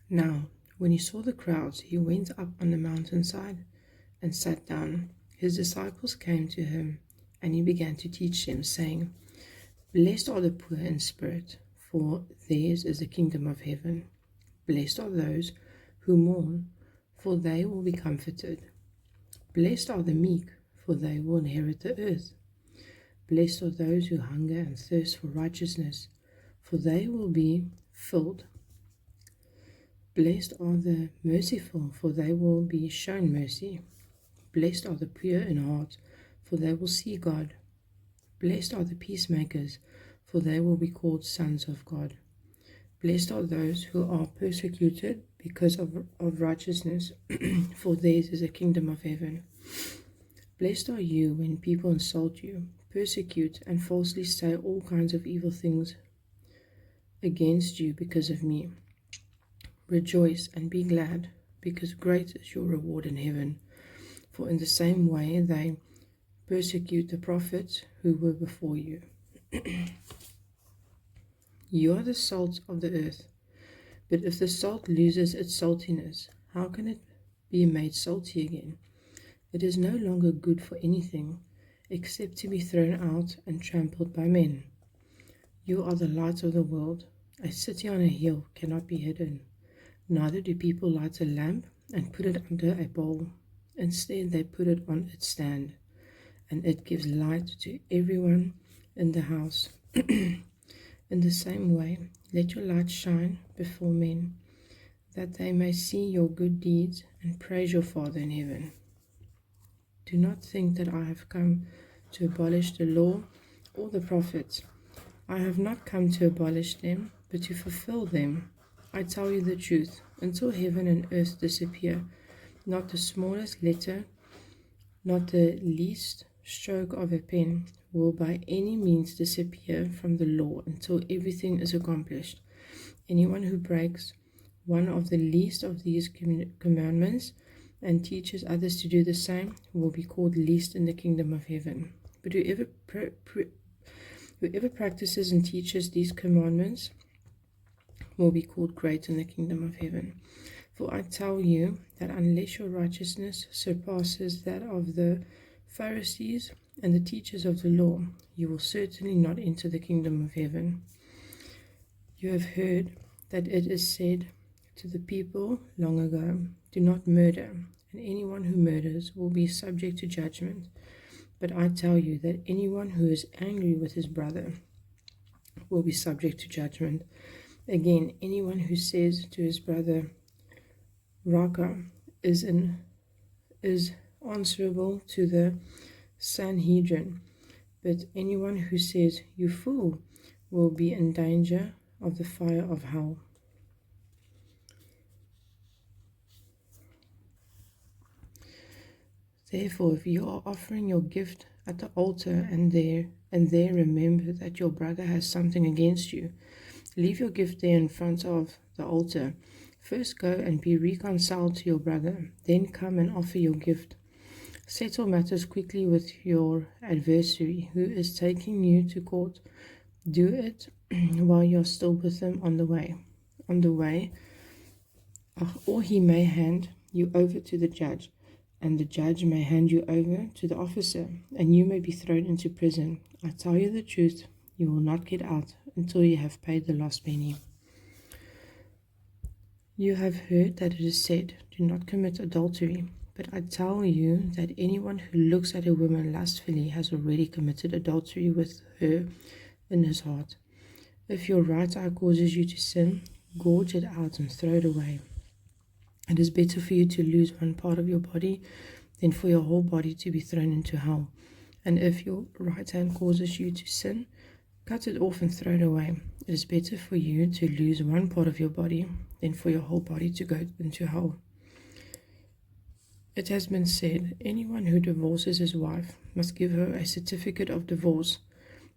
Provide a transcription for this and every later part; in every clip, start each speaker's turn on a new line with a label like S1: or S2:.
S1: Now, when he saw the crowds, he went up on the mountainside and sat down. His disciples came to him, and he began to teach them, saying, Blessed are the poor in spirit, for theirs is the kingdom of heaven. Blessed are those who mourn, for they will be comforted. Blessed are the meek, for they will inherit the earth. Blessed are those who hunger and thirst for righteousness, for they will be filled. Blessed are the merciful, for they will be shown mercy. Blessed are the pure in heart, for they will see God. Blessed are the peacemakers, for they will be called sons of God. Blessed are those who are persecuted because of righteousness, for theirs is the kingdom of heaven. Blessed are you when people insult you, persecute, and falsely say all kinds of evil things against you because of me. Rejoice and be glad, because great is your reward in heaven. For in the same way they persecute the prophets who were before you. You are the salt of the earth. But if the salt loses its saltiness, how can it be made salty again? It is no longer good for anything except to be thrown out and trampled by men. You are the light of the world. A city on a hill cannot be hidden. Neither do people light a lamp and put it under a bowl. Instead, they put it on its stand, and it gives light to everyone in the house. In the same way, let your light shine before men, that they may see your good deeds and praise your Father in heaven. Do not think that I have come to abolish the law or the prophets. I have not come to abolish them, but to fulfill them. I tell you the truth, until heaven and earth disappear, not the smallest letter, not the least stroke of a pen will by any means disappear from the law until everything is accomplished. Anyone who breaks one of the least of these commandments and teaches others to do the same will be called least in the kingdom of heaven. But whoever practices and teaches these commandments will be called great in the kingdom of heaven. For I tell you that unless your righteousness surpasses that of the Pharisees and the teachers of the law, you will certainly not enter the kingdom of heaven. You have heard that it is said to the people long ago, do not murder, and anyone who murders will be subject to judgment. But I tell you that anyone who is angry with his brother will be subject to judgment. Again, anyone who says to his brother, Raka, is answerable to the Sanhedrin, but anyone who says, you fool, will be in danger of the fire of hell. Therefore, if you are offering your gift at the altar and there remember that your brother has something against you, leave your gift there in front of the altar. First go and be reconciled to your brother, then come and offer your gift. Settle matters quickly with your adversary who is taking you to court. Do it while you are still with him on the way, or he may hand you over to the judge, and the judge may hand you over to the officer, and you may be thrown into prison. I tell you the truth, you will not get out until you have paid the last penny. You have heard that it is said, do not commit adultery. But I tell you that anyone who looks at a woman lustfully has already committed adultery with her in his heart. If your right eye causes you to sin, gouge it out and throw it away. It is better for you to lose one part of your body than for your whole body to be thrown into hell. And if your right hand causes you to sin, cut it off and throw it away. It is better for you to lose one part of your body than for your whole body to go into hell. It has been said, anyone who divorces his wife must give her a certificate of divorce.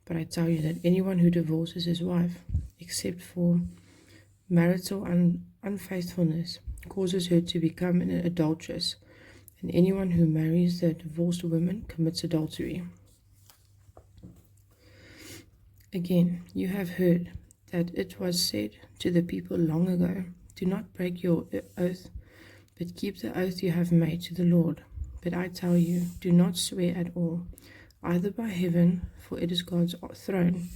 S1: But I tell you that anyone who divorces his wife, except for marital unfaithfulness, causes her to become an adulteress, and anyone who marries the divorced woman commits adultery. Again, you have heard that it was said to the people long ago, Do not break your oath, but keep the oath you have made to the Lord. But I tell you, do not swear at all, either by heaven, for it is God's throne,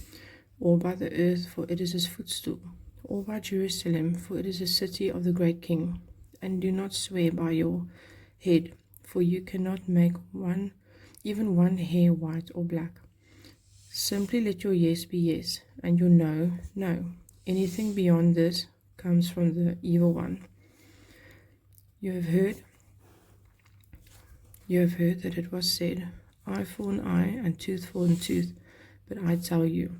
S1: or by the earth, for it is his footstool, or by Jerusalem, for it is the city of the great King. And do not swear by your head, for you cannot make even one hair white or black. Simply let your yes be yes, and your no, no. Anything beyond this comes from the evil one. You have heard that it was said, eye for an eye and tooth for a tooth. But I tell you,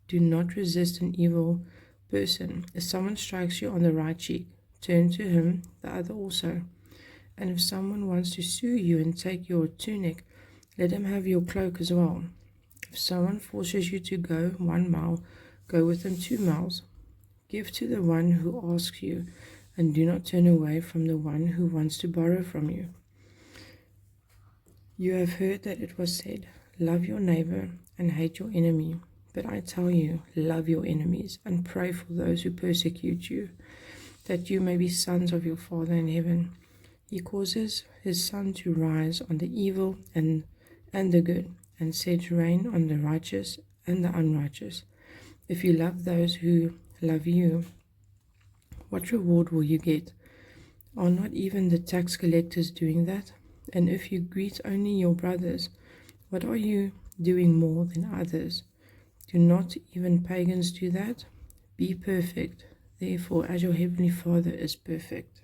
S1: do not resist an evil person. If someone strikes you on the right cheek, turn to him the other also. And if someone wants to sue you and take your tunic, let him have your cloak as well. If someone forces you to go 1 mile, go with them 2 miles. Give to the one who asks you, and do not turn away from the one who wants to borrow from you. You have heard that it was said, love your neighbor and hate your enemy. But I tell you, love your enemies and pray for those who persecute you, that you may be sons of your Father in heaven. He causes his sun to rise on the evil and the good, and sets rain on the righteous and the unrighteous. If you love those who love you, what reward will you get? Are not even the tax collectors doing that? And if you greet only your brothers, what are you doing more than others? Do not even pagans do that? Be perfect, therefore, as your heavenly Father is perfect.